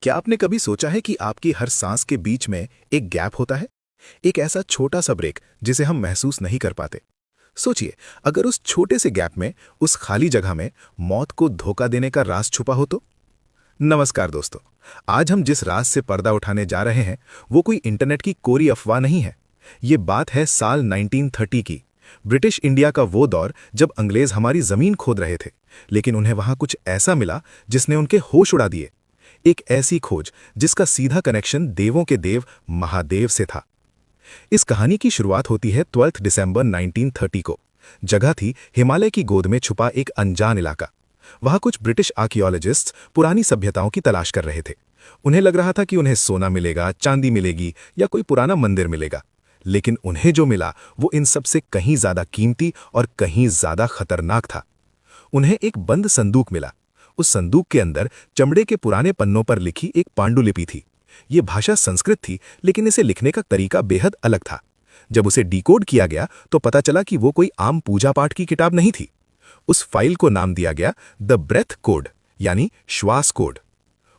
क्या आपने कभी सोचा है कि आपकी हर सांस के बीच में एक गैप होता है? एक ऐसा छोटा सा ब्रेक जिसे हम महसूस नहीं कर पाते। सोचिए, अगर उस छोटे से गैप में, उस खाली जगह में मौत को धोखा देने का राज छुपा हो तो? नमस्कार दोस्तों। आज हम जिस राज से पर्दा उठाने जा रहे हैं वो कोई इंटरनेट की कोरी अफवाह नहीं है। ये बात है साल 1930 की। ब्रिटिश इंडिया का वो दौर जब अंग्रेज हमारी जमीन खोद रहे थे, लेकिन उन्हें वहां कुछ ऐसा मिला जिसने उनके होश उड़ा दिए। एक ऐसी खोज जिसका सीधा कनेक्शन देवों के देव महादेव से था। इस कहानी की शुरुआत होती है 12 दिसंबर 1930 को। जगह थी हिमालय की गोद में छुपा एक अनजान इलाका। वहां कुछ ब्रिटिश आर्कियोलॉजिस्ट्स पुरानी सभ्यताओं की तलाश कर रहे थे। उन्हें लग रहा था कि उन्हें सोना मिलेगा, चांदी मिलेगी या कोई पुराना मंदिर मिलेगा। लेकिन उन्हें जो मिला वो इन सबसे कहीं ज्यादा कीमती और कहीं ज्यादा खतरनाक था। उन्हें एक बंद संदूक मिला। उस संदूक के अंदर चमड़े के पुराने पन्नों पर लिखी एक पांडुलिपि थी। ये भाषा संस्कृत थी, लेकिन इसे लिखने का तरीका बेहद अलग था। जब उसे डिकोड किया गया तो पता चला कि वो कोई आम पूजा पाठ की किताब नहीं थी। उस फाइल को नाम दिया गया द ब्रेथ कोड, यानी श्वास कोड।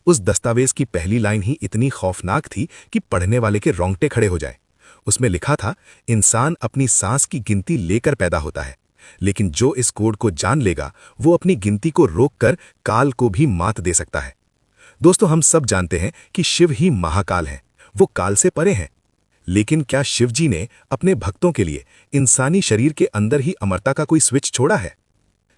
उस दस्तावेज की पहली लाइन ही इतनी खौफनाक थी कि पढ़ने वाले के रोंगटे खड़े हो जाए। उसमें लिखा था, इंसान अपनी सांस की गिनती लेकर पैदा होता है, लेकिन जो इस कोड को जान लेगा वो अपनी गिनती को रोककर काल को भी मात दे सकता है। दोस्तों, हम सब जानते हैं कि शिव ही महाकाल हैं, वो काल से परे हैं। लेकिन क्या शिव जी ने अपने भक्तों के लिए इंसानी शरीर के अंदर ही अमरता का कोई स्विच छोड़ा है?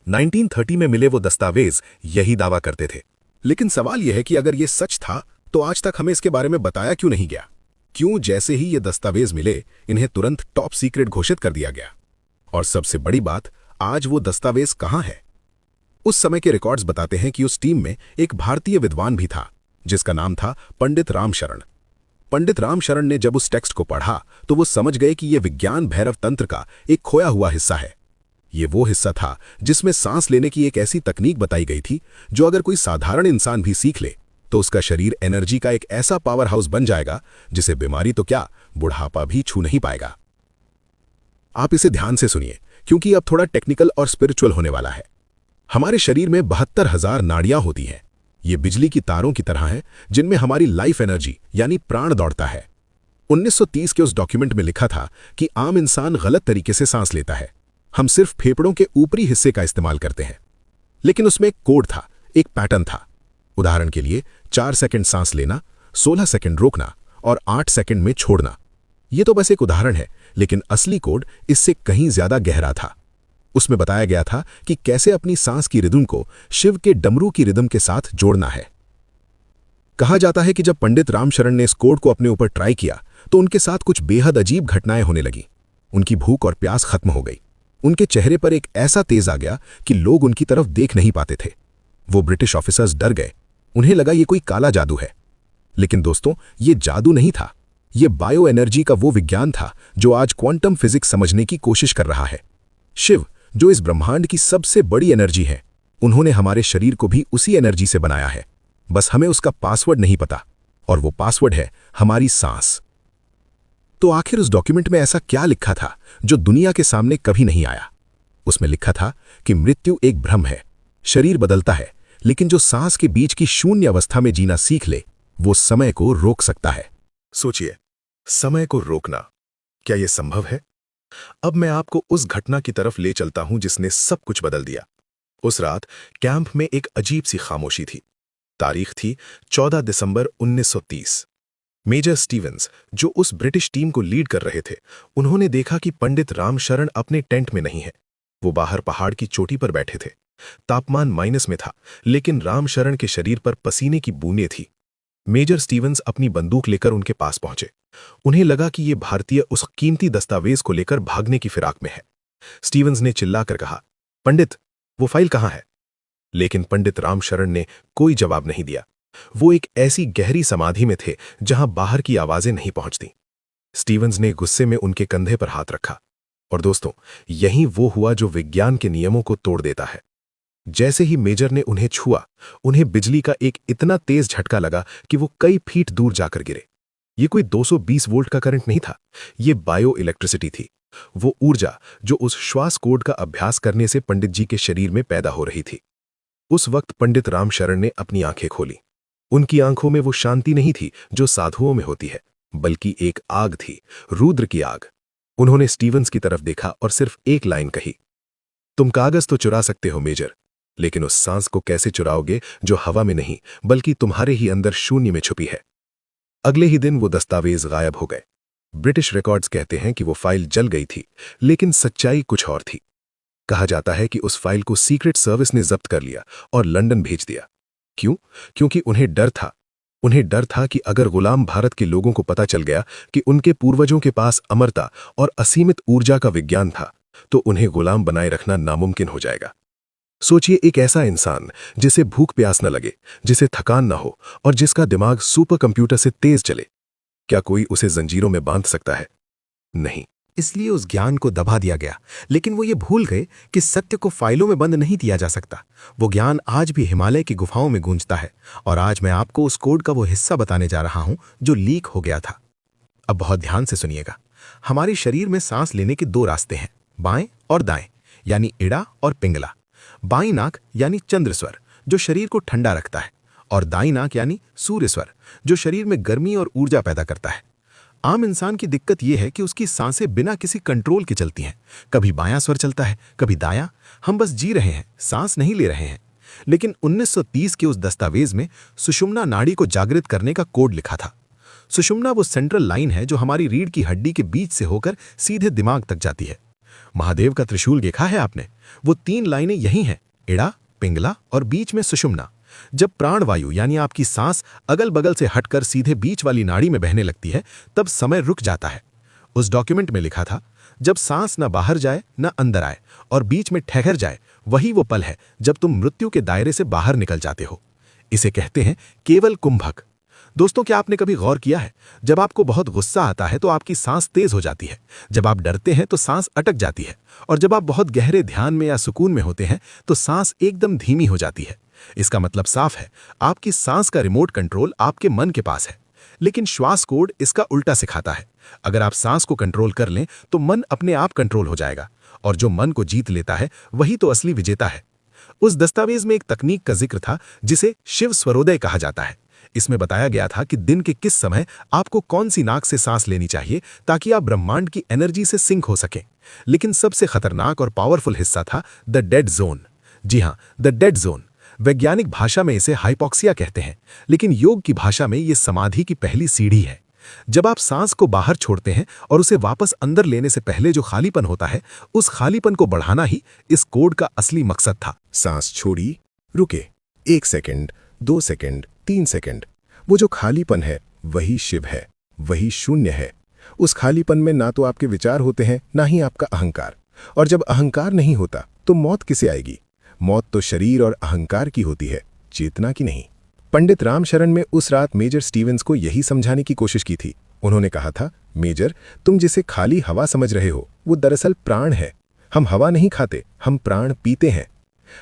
1930 में मिले वो दस्तावेज यही दावा करते थे। लेकिन सवाल यह है कि अगर ये सच था तो आज तक हमें इसके बारे में बताया क्यों नहीं गया? क्यों जैसे ही ये दस्तावेज मिले इन्हें तुरंत टॉप सीक्रेट घोषित कर दिया गया? और सबसे बड़ी बात, आज वो दस्तावेज कहां है? उस समय के रिकॉर्ड्स बताते हैं कि उस टीम में एक भारतीय विद्वान भी था जिसका नाम था पंडित रामशरण। पंडित रामशरण ने जब उस टेक्स्ट को पढ़ा तो वो समझ गए कि यह विज्ञान भैरव तंत्र का एक खोया हुआ हिस्सा है। ये वो हिस्सा था जिसमें सांस लेने की एक ऐसी तकनीक बताई गई थी जो अगर कोई साधारण इंसान भी सीख ले तो उसका शरीर एनर्जी का एक ऐसा पावर हाउस बन जाएगा जिसे बीमारी तो क्या, बुढ़ापा भी छू नहीं पाएगा। आप इसे ध्यान से सुनिए, क्योंकि अब थोड़ा टेक्निकल और स्पिरिचुअल होने वाला है। हमारे शरीर में 72,000 नाड़ियां होती हैं। ये बिजली की तारों की तरह हैं जिनमें हमारी लाइफ एनर्जी यानी प्राण दौड़ता है। 1930 के उस डॉक्यूमेंट में लिखा था कि आम इंसान गलत तरीके से सांस लेता है। हम सिर्फ फेफड़ों के ऊपरी हिस्से का इस्तेमाल करते हैं। लेकिन उसमें एक कोड था, एक पैटर्न था। उदाहरण के लिए 4 सेकंड सांस लेना, 16 सेकंड रोकना और 8 सेकंड में छोड़ना। ये तो बस एक उदाहरण है, लेकिन असली कोड इससे कहीं ज्यादा गहरा था। उसमें बताया गया था कि कैसे अपनी सांस की रिदम को शिव के डमरू की रिदम के साथ जोड़ना है। कहा जाता है कि जब पंडित रामशरण ने इस कोड को अपने ऊपर ट्राई किया तो उनके साथ कुछ बेहद अजीब घटनाएं होने लगी। उनकी भूख और प्यास खत्म हो गई। उनके चेहरे पर एक ऐसा तेज आ गया कि लोग उनकी तरफ देख नहीं पाते थे। वो ब्रिटिश ऑफिसर्स डर गए। उन्हें लगा ये कोई काला जादू है। लेकिन दोस्तों, ये जादू नहीं था। ये बायो एनर्जी का वो विज्ञान था जो आज क्वांटम फिजिक्स समझने की कोशिश कर रहा है। शिव, जो इस ब्रह्मांड की सबसे बड़ी एनर्जी है, उन्होंने हमारे शरीर को भी उसी एनर्जी से बनाया है। बस हमें उसका पासवर्ड नहीं पता, और वो पासवर्ड है हमारी सांस। तो आखिर उस डॉक्यूमेंट में ऐसा क्या लिखा था जो दुनिया के सामने कभी नहीं आया? उसमें लिखा था कि मृत्यु एक भ्रम है, शरीर बदलता है, लेकिन जो सांस के बीच की शून्य अवस्था में जीना सीख ले वो समय को रोक सकता है। सोचिए, समय को रोकना, क्या यह संभव है? अब मैं आपको उस घटना की तरफ ले चलता हूं जिसने सब कुछ बदल दिया। उस रात कैंप में एक अजीब सी खामोशी थी। तारीख थी 14 दिसंबर 1930। मेजर स्टीवेंस, जो उस ब्रिटिश टीम को लीड कर रहे थे, उन्होंने देखा कि पंडित रामशरण अपने टेंट में नहीं है। वो बाहर पहाड़ की चोटी पर बैठे थे। तापमान माइनस में था, लेकिन रामशरण के शरीर पर पसीने की बूंदें थी। मेजर स्टीवेंस अपनी बंदूक लेकर उनके पास पहुंचे। उन्हें लगा कि ये भारतीय उस कीमती दस्तावेज को लेकर भागने की फिराक में है। स्टीवेंस ने चिल्लाकर कहा, पंडित, वो फाइल कहां है? लेकिन पंडित रामशरण ने कोई जवाब नहीं दिया। वो एक ऐसी गहरी समाधि में थे जहां बाहर की आवाजें नहीं पहुंचती। स्टीवेंस ने गुस्से में उनके कंधे पर हाथ रखा। और दोस्तों, यही वो हुआ जो विज्ञान के नियमों को तोड़ देता है। जैसे ही मेजर ने उन्हें छुआ, उन्हें बिजली का एक इतना तेज झटका लगा कि वो कई फीट दूर जाकर गिरे। ये कोई 220 वोल्ट का करंट नहीं था, ये बायो इलेक्ट्रिसिटी थी। वो ऊर्जा जो उस श्वास कोड का अभ्यास करने से पंडित जी के शरीर में पैदा हो रही थी। उस वक्त पंडित रामशरण ने अपनी आंखें खोली। उनकी आंखों में वो शांति नहीं थी जो साधुओं में होती है, बल्कि एक आग थी, रुद्र की आग। उन्होंने स्टीवंस की तरफ देखा और सिर्फ एक लाइन कही, तुम कागज तो चुरा सकते हो मेजर, लेकिन उस सांस को कैसे चुराओगे जो हवा में नहीं बल्कि तुम्हारे ही अंदर शून्य में छुपी है। अगले ही दिन वो दस्तावेज गायब हो गए। ब्रिटिश रिकॉर्ड्स कहते हैं कि वो फाइल जल गई थी, लेकिन सच्चाई कुछ और थी। कहा जाता है कि उस फाइल को सीक्रेट सर्विस ने जब्त कर लिया और लंदन भेज दिया। क्यों? क्योंकि उन्हें डर था। उन्हें डर था कि अगर गुलाम भारत के लोगों को पता चल गया कि उनके पूर्वजों के पास अमरता और असीमित ऊर्जा का विज्ञान था, तो उन्हें गुलाम बनाए रखना नामुमकिन हो जाएगा। सोचिए, एक ऐसा इंसान जिसे भूख प्यास न लगे, जिसे थकान न हो और जिसका दिमाग सुपर कंप्यूटर से तेज चले। क्या कोई उसे जंजीरों में बांध सकता है? नहीं। इसलिए उस ज्ञान को दबा दिया गया, लेकिन वो ये भूल गए कि सत्य को फाइलों में बंद नहीं किया जा सकता। वो ज्ञान आज भी हिमालय की गुफाओं में गूंजता है, और आज मैं आपको उस कोड का वो हिस्सा बताने जा रहा हूं जो लीक हो गया था। अब बहुत ध्यान से सुनिएगा। हमारे शरीर में सांस लेने के दो रास्ते हैं, बाएं और दाएं, यानी इड़ा और पिंगला। बाईं नाक यानी चंद्र स्वर, जो शरीर को ठंडा रखता है, और दाईं नाक यानी सूर्य स्वर, जो शरीर में गर्मी और ऊर्जा पैदा करता है। आम इंसान की दिक्कत यह है कि उसकी सांसें बिना किसी कंट्रोल के चलती हैं। कभी बायां स्वर चलता है, कभी दायां। हम बस जी रहे हैं, सांस नहीं ले रहे हैं। लेकिन 1930 के उस दस्तावेज में सुषुम्ना नाड़ी को जागृत करने का कोड लिखा था। सुषुम्ना वो सेंट्रल लाइन है जो हमारी रीढ़ की हड्डी के बीच से होकर सीधे दिमाग तक जाती है। महादेव का त्रिशूल देखा है आपने? वो 3 लाइनें यही हैं, इड़ा, पिंगला और बीच में सुषुम्ना। जब प्राणवायु यानी आपकी सांस अगल बगल से हटकर सीधे बीच वाली नाड़ी में बहने लगती है, तब समय रुक जाता है। उस डॉक्यूमेंट में लिखा था, जब सांस न बाहर जाए न अंदर आए और बीच में ठहर जाए, वही वो पल है जब तुम मृत्यु के दायरे से बाहर निकल जाते हो। इसे कहते हैं केवल कुंभक। दोस्तों, क्या आपने कभी गौर किया है, जब आपको बहुत गुस्सा आता है तो आपकी सांस तेज हो जाती है, जब आप डरते हैं तो सांस अटक जाती है, और जब आप बहुत गहरे ध्यान में या सुकून में होते हैं तो सांस एकदम धीमी हो जाती है। इसका मतलब साफ है, आपकी सांस का रिमोट कंट्रोल आपके मन के पास है। लेकिन श्वास कोड इसका उल्टा सिखाता है। अगर आप सांस को कंट्रोल कर लें तो मन अपने आप कंट्रोल हो जाएगा, और जो मन को जीत लेता है वही तो असली विजेता है। उस दस्तावेज में एक तकनीक का जिक्र था जिसे शिव स्वरोदय कहा जाता है। इसमें बताया गया था कि दिन के किस समय आपको कौन सी नाक से सांस लेनी चाहिए ताकि आप ब्रह्मांड की एनर्जी से सिंक हो सकें। लेकिन सबसे खतरनाक और पावरफुल हिस्सा था द डेड जोन। जी हां, द डेड जोन। वैज्ञानिक भाषा में इसे हाइपोक्सिया कहते हैं, लेकिन योग की भाषा में यह समाधि की पहली सीढ़ी है। जब आप सांस को बाहर छोड़ते हैं और उसे वापस अंदर लेने से पहले जो खालीपन होता है, उस खालीपन को बढ़ाना ही इस कोड का असली मकसद था। सांस छोड़ी, रुके, 1 सेकंड, 2 सेकंड, 3 सेकंड। वो जो खालीपन है वही शिव है, वही शून्य है। उस खालीपन में ना तो आपके विचार होते हैं, ना ही आपका अहंकार। और जब अहंकार नहीं होता तो मौत किसे आएगी? मौत तो शरीर और अहंकार की होती है, चेतना की नहीं। पंडित रामशरण में उस रात मेजर स्टीवंस को यही समझाने की कोशिश की थी। उन्होंने कहा था, मेजर, तुम जिसे खाली हवा समझ रहे हो वो दरअसल प्राण है। हम हवा नहीं खाते, हम प्राण पीते हैं।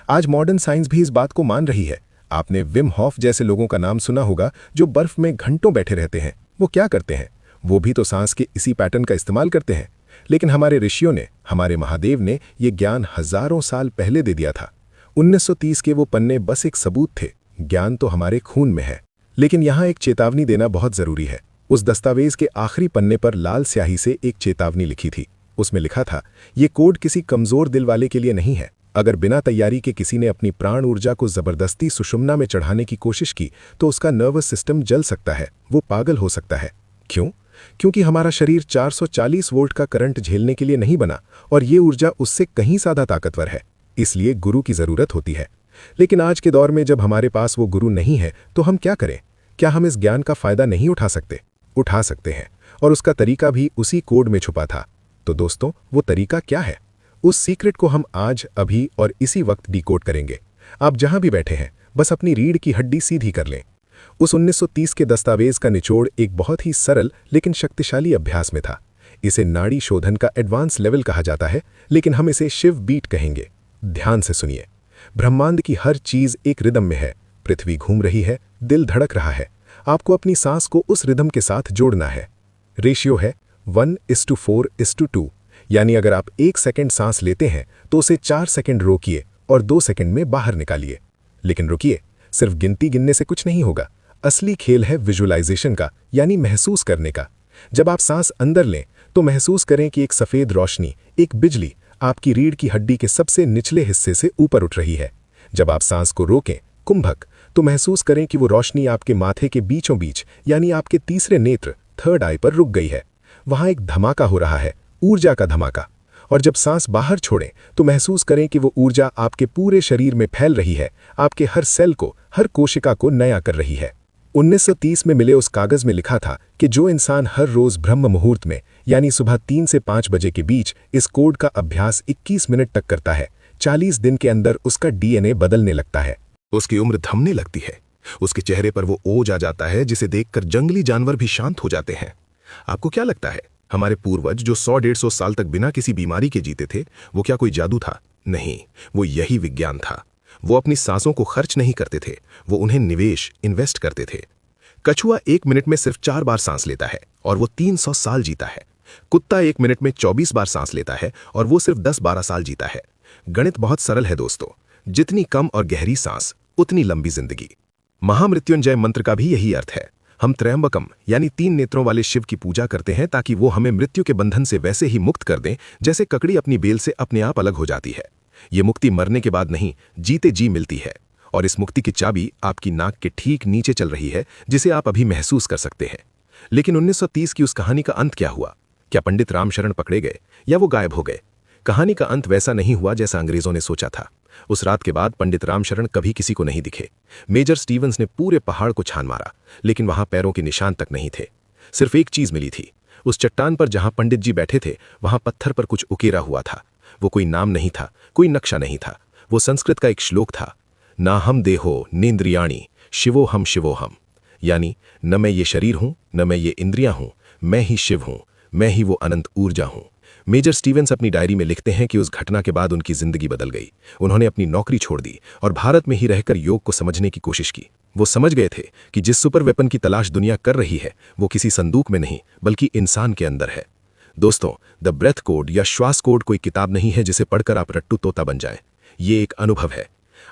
आज मॉडर्न साइंस भी इस बात को मान रही है। आपने विम हॉफ जैसे लोगों का नाम सुना होगा जो बर्फ में घंटों बैठे रहते हैं। वो क्या करते हैं? वो भी तो सांस के इसी पैटर्न का इस्तेमाल करते हैं। लेकिन हमारे ऋषियों ने, हमारे महादेव ने ये ज्ञान हजारों साल पहले दे दिया था। 1930 के वो पन्ने बस एक सबूत थे। ज्ञान तो हमारे खून में है। लेकिन यहाँ एक चेतावनी देना बहुत जरूरी है। उस दस्तावेज के आखिरी पन्ने पर लाल स्याही से एक चेतावनी लिखी थी। उसमें लिखा था, ये कोड किसी कमजोर दिल वाले के लिए नहीं है। अगर बिना तैयारी के किसी ने अपनी प्राण ऊर्जा को जबरदस्ती सुषुम्ना में चढ़ाने की कोशिश की तो उसका नर्वस सिस्टम जल सकता है, वो पागल हो सकता है। क्यों? क्योंकि हमारा शरीर 440 वोल्ट का करंट झेलने के लिए नहीं बना, और ये ऊर्जा उससे कहीं ज्यादा ताकतवर है। इसलिए गुरु की जरूरत होती है। लेकिन आज के दौर में जब हमारे पास वो गुरु नहीं है तो हम क्या करें? क्या हम इस ज्ञान का फायदा नहीं उठा सकते? उठा सकते हैं, और उसका तरीका भी उसी कोड में छुपा था। तो दोस्तों, वो तरीका क्या है? उस सीक्रेट को हम आज, अभी और इसी वक्त डिकोड करेंगे। आप जहां भी बैठे हैं, बस अपनी रीढ़ की हड्डी सीधी कर लें। उस 1930 के दस्तावेज का निचोड़ एक बहुत ही सरल लेकिन शक्तिशाली अभ्यास में था। इसे नाड़ी शोधन का एडवांस लेवल कहा जाता है, लेकिन हम इसे शिव बीट कहेंगे। ध्यान से सुनिए। ब्रह्मांड की हर चीज एक रिदम में है। पृथ्वी घूम रही है, दिल धड़क रहा है। आपको अपनी सांस को उस रिदम के साथ जोड़ना है। रेशियो है 1:4:2, यानी अगर आप 1 सेकंड सांस लेते हैं तो उसे 4 सेकंड रोकिए और 2 सेकंड में बाहर निकालिए। लेकिन रुकिए, सिर्फ गिनती गिनने से कुछ नहीं होगा। असली खेल है विजुअलाइजेशन का, यानी महसूस करने का। जब आप सांस अंदर लें तो महसूस करें कि एक सफ़ेद रोशनी, एक बिजली आपकी रीढ़ की हड्डी के सबसे निचले हिस्से से ऊपर उठ रही है। जब आप सांस को रोकें, कुंभक, तो महसूस करें कि वो रोशनी आपके माथे के बीचों बीच, यानी आपके तीसरे नेत्र, थर्ड आई पर रुक गई है। वहाँ एक धमाका हो रहा है, ऊर्जा का धमाका। और जब सांस बाहर छोड़ें तो महसूस करें कि वो ऊर्जा आपके पूरे शरीर में फैल रही है, आपके हर सेल को, हर कोशिका को नया कर रही है। 1930 में मिले उस कागज में लिखा था कि जो इंसान हर रोज ब्रह्म मुहूर्त में, यानी सुबह 3 से 5 बजे के बीच इस कोड का अभ्यास 21 मिनट तक करता है, 40 दिन के अंदर उसका डीएनए बदलने लगता है। उसकी उम्र थमने लगती है, उसके चेहरे पर वो ओज आ जाता है जिसे देखकर जंगली जानवर भी शांत हो जाते हैं। आपको क्या लगता है, हमारे पूर्वज जो 100-150 साल तक बिना किसी बीमारी के जीते थे, वो क्या कोई जादू था? नहीं, वो यही विज्ञान था। वो अपनी सांसों को खर्च नहीं करते थे, वो उन्हें इन्वेस्ट करते थे। कछुआ 1 मिनट में सिर्फ 4 बार सांस लेता है और वो 300 साल जीता है। कुत्ता 1 मिनट में 24 बार सांस लेता है और वो सिर्फ 10-12 साल जीता है। गणित बहुत सरल है दोस्तों, जितनी कम और गहरी सांस, उतनी लंबी जिंदगी। महामृत्युंजय मंत्र का भी यही अर्थ है। हम त्रयंबकम, यानी 3 नेत्रों वाले शिव की पूजा करते हैं ताकि वो हमें मृत्यु के बंधन से वैसे ही मुक्त कर दें जैसे ककड़ी अपनी बेल से अपने आप अलग हो जाती है। ये मुक्ति मरने के बाद नहीं, जीते जी मिलती है। और इस मुक्ति की चाबी आपकी नाक के ठीक नीचे चल रही है, जिसे आप अभी महसूस कर सकते हैं। लेकिन 1930 की उस कहानी का अंत क्या हुआ? क्या पंडित रामशरण पकड़े गए या वो गायब हो गए? कहानी का अंत वैसा नहीं हुआ जैसा अंग्रेजों ने सोचा था। उस रात के बाद पंडित रामशरण कभी किसी को नहीं दिखे। मेजर स्टीवंस ने पूरे पहाड़ को छान मारा, लेकिन वहां पैरों के निशान तक नहीं थे। सिर्फ एक चीज मिली थी। उस चट्टान पर जहां पंडित जी बैठे थे, वहां पत्थर पर कुछ उकेरा हुआ था। वो कोई नाम नहीं था, कोई नक्शा नहीं था। वो संस्कृत का एक श्लोक था, ना हम देहो नेन्द्रियाणी शिवो हम, यानी न मैं ये शरीर हूं, न मैं ये इंद्रियां हूं, मैं ही शिव हूं, मैं ही वो अनंत ऊर्जा हूं। मेजर स्टीवंस अपनी डायरी में लिखते हैं कि उस घटना के बाद उनकी जिंदगी बदल गई। उन्होंने अपनी नौकरी छोड़ दी और भारत में ही रहकर योग को समझने की कोशिश की। वो समझ गए थे कि जिस सुपर वेपन की तलाश दुनिया कर रही है, वो किसी संदूक में नहीं बल्कि इंसान के अंदर है। दोस्तों, द ब्रेथ कोड या श्वास कोड कोई किताब नहीं है जिसे पढ़कर आप रट्टू तोता बन जाएं। ये एक अनुभव है।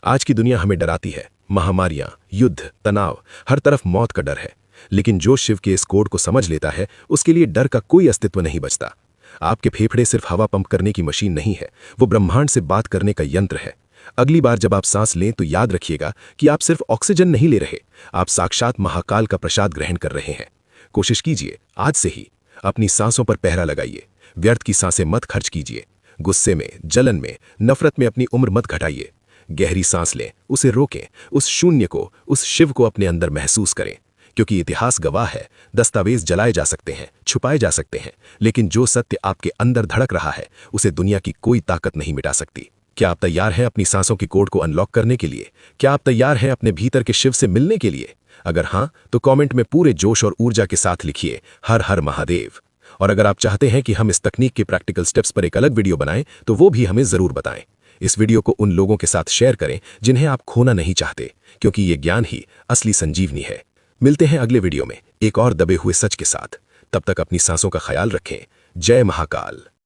आज की दुनिया हमें डराती है, महामारियां, युद्ध, तनाव, हर तरफ मौत का डर है। लेकिन जो शिव के इस कोड को समझ लेता है, उसके लिए डर का कोई अस्तित्व नहीं बचता। आपके फेफड़े सिर्फ हवा पंप करने की मशीन नहीं है, वो ब्रह्मांड से बात करने का यंत्र है। अगली बार जब आप सांस लें तो याद रखिएगा कि आप सिर्फ ऑक्सीजन नहीं ले रहे, आप साक्षात महाकाल का प्रसाद ग्रहण कर रहे हैं। कोशिश कीजिए आज से ही, अपनी सांसों पर पहरा लगाइए। व्यर्थ की सांसें मत खर्च कीजिए। गुस्से में, जलन में, नफरत में अपनी उम्र मत घटाइए। गहरी सांस लें, उसे रोकें, उस शून्य को, उस शिव को अपने अंदर महसूस करें। क्योंकि इतिहास गवाह है, दस्तावेज जलाए जा सकते हैं, छुपाए जा सकते हैं, लेकिन जो सत्य आपके अंदर धड़क रहा है, उसे दुनिया की कोई ताकत नहीं मिटा सकती। क्या आप तैयार हैं अपनी सांसों की कोड को अनलॉक करने के लिए? क्या आप तैयार हैं अपने भीतर के शिव से मिलने के लिए? अगर हां, तो कमेंट में पूरे जोश और ऊर्जा के साथ लिखिए, हर हर महादेव। और अगर आप चाहते हैं कि हम इस तकनीक के प्रैक्टिकल स्टेप्स पर एक अलग वीडियो बनाएं, तो वो भी हमें जरूर बताएं। इस वीडियो को उन लोगों के साथ शेयर करें जिन्हें आप खोना नहीं चाहते, क्योंकि ये ज्ञान ही असली संजीवनी है। मिलते हैं अगले वीडियो में एक और दबे हुए सच के साथ। तब तक अपनी सांसों का ख्याल रखें। जय महाकाल।